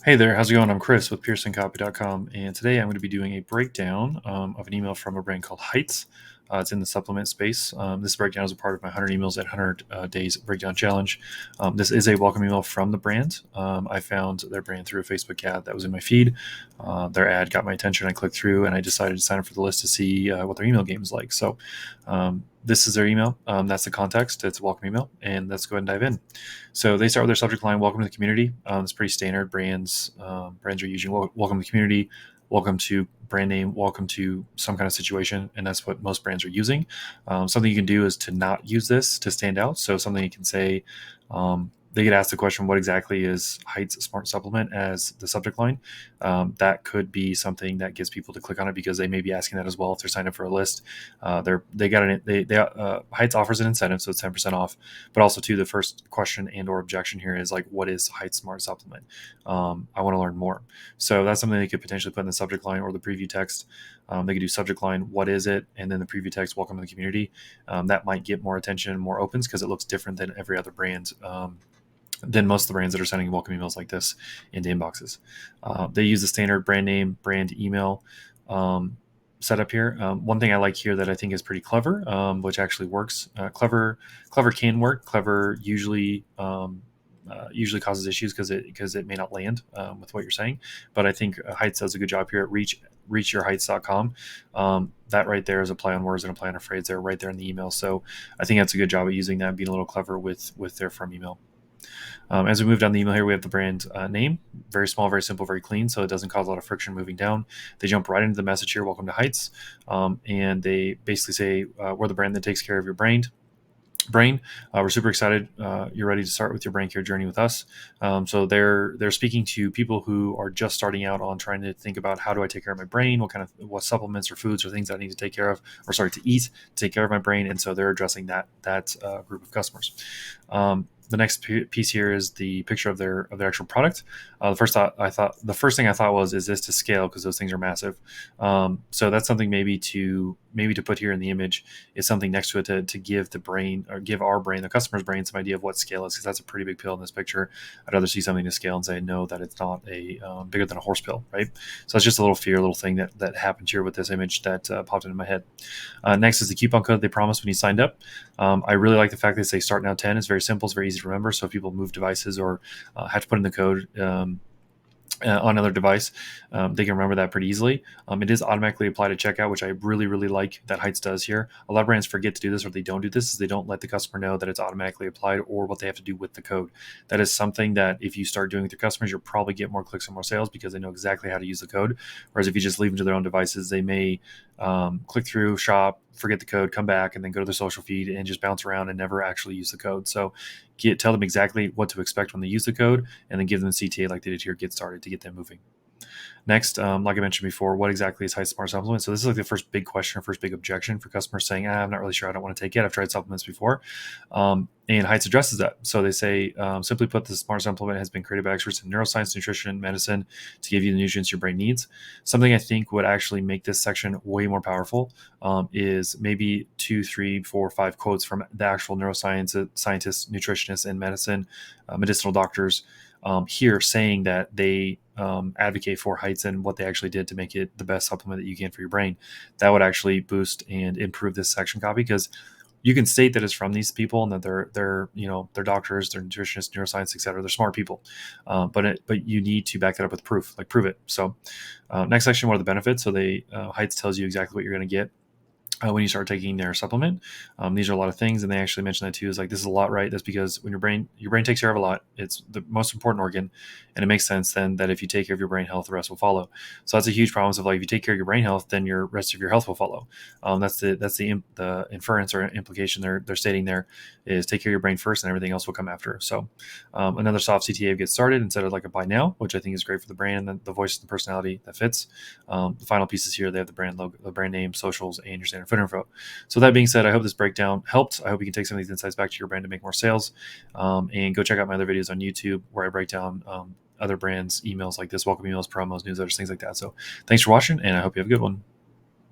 Hey there, how's it going? I'm Chris with PearsonCopy.com, and today I'm going to be doing a breakdown of an email from a brand called Heights. It's in the supplement space. This breakdown is a part of my 100 emails at 100 days breakdown challenge. This is a welcome email from the brand. I found their brand through a Facebook ad that was in my feed. Their ad got my attention. I clicked through and I decided to sign up for the list to see what their email game is like. So this is their email. That's the context. It's a welcome email, and let's go ahead and dive in. So they start with their subject line, "Welcome to the community." It's pretty standard. Brands are using "Welcome to the community," "Welcome to brand name," "Welcome to some kind of situation," and that's what most brands are using. Something you can do is to not use this to stand out. So something you can say. They get asked the question, "What exactly is Heights Smart Supplement?" as the subject line. That could be something that gets people to click on it because they may be asking that as well if they're signed up for a list. Heights offers an incentive, so it's 10% off. But also, too, the first question and or objection here is like, what is Heights Smart Supplement? I want to learn more. So that's something they could potentially put in the subject line or the preview text. They could do subject line, "What is it?" and then the preview text, "Welcome to the community." That might get more attention and more opens because it looks different than every other brand. Than most of the brands that are sending welcome emails like this into inboxes. They use the standard brand name, brand email setup here. One thing I like here that I think is pretty clever, which actually works. Clever can work. Clever usually causes issues because it may not land with what you're saying. But I think Heights does a good job here at reachyourheights.com. That right there is a play on words and a play on a phrase there right there in the email. So I think that's a good job of using that, being a little clever with their from email. As we move down the email here, we have the brand name. Very small, very simple, very clean, so it doesn't cause a lot of friction moving down. They jump right into the message here, "Welcome to Heights." And they basically say, "We're the brand that takes care of your brain. We're super excited. You're ready to start with your brain care journey with us." So they're speaking to people who are just starting out on trying to think about, how do I take care of my brain? What supplements or foods or things I need to take care of, or sorry, to eat to take care of my brain? And so they're addressing that group of customers. The next piece here is the picture of their actual product. The first thing I thought was, is this to scale? Because those things are massive. So that's something maybe to put here in the image is something next to it to give the brain, or give our brain, the customer's brain, some idea of what scale is, because that's a pretty big pill in this picture. I'd rather see something to scale and say, no, that it's not a bigger than a horse pill, right? So that's just a little thing that happened here with this image that popped into my head. Next is the coupon code they promised when you signed up. I really like the fact that they say start now 10. It's very simple. It's very easy to remember. So if people move devices or have to put in the code on another device, they can remember that pretty easily. It is automatically applied at checkout, which I really, really like that Heights does here. A lot of brands forget to do this, or they don't do this, is they don't let the customer know that it's automatically applied or what they have to do with the code. That is something that if you start doing with your customers, you'll probably get more clicks and more sales because they know exactly how to use the code. Whereas if you just leave them to their own devices, they may click through, shop, forget the code, come back, and then go to their social feed and just bounce around and never actually use the code. So tell them exactly what to expect when they use the code, and then give them the CTA like they did here, get started, to get them moving. Next, like I mentioned before, what exactly is Heights Smart Supplement? So this is like the first big question or first big objection for customers saying, I'm not really sure. I don't want to take it. I've tried supplements before. And Heights addresses that. So they say, simply put, the Smart Supplement has been created by experts in neuroscience, nutrition, and medicine to give you the nutrients your brain needs. Something I think would actually make this section way more powerful is maybe 2, 3, 4, 5 quotes from the actual neuroscience scientists, nutritionists, and medicinal doctors here saying that they advocate for Heights and what they actually did to make it the best supplement that you can for your brain. That would actually boost and improve this section copy, because you can state that it's from these people and that they're doctors, they're nutritionists, neuroscience, etc. They're smart people, but you need to back that up with proof, like prove it. So next section, what are the benefits? So Heights tells you exactly what you're going to get when you start taking their supplement. These are a lot of things, and they actually mention that too. Is like, this is a lot, right? That's because when your brain takes care of a lot. It's the most important organ, and it makes sense then that if you take care of your brain health, the rest will follow. So that's a huge promise of, like, if you take care of your brain health, then your rest of your health will follow. That's the inference or implication they're stating there, is take care of your brain first, and everything else will come after. So another soft CTA gets started instead of like a buy now, which I think is great for the brand and the voice and the personality that fits. The final pieces here, they have the brand logo, the brand name, socials, and your standard foot info. So that being said, I hope this breakdown helped. I hope you can take some of these insights back to your brand to make more sales. And go check out my other videos on YouTube where I break down other brands' emails like this, welcome emails, promos, newsletters, things like that. So thanks for watching, and I hope you have a good one.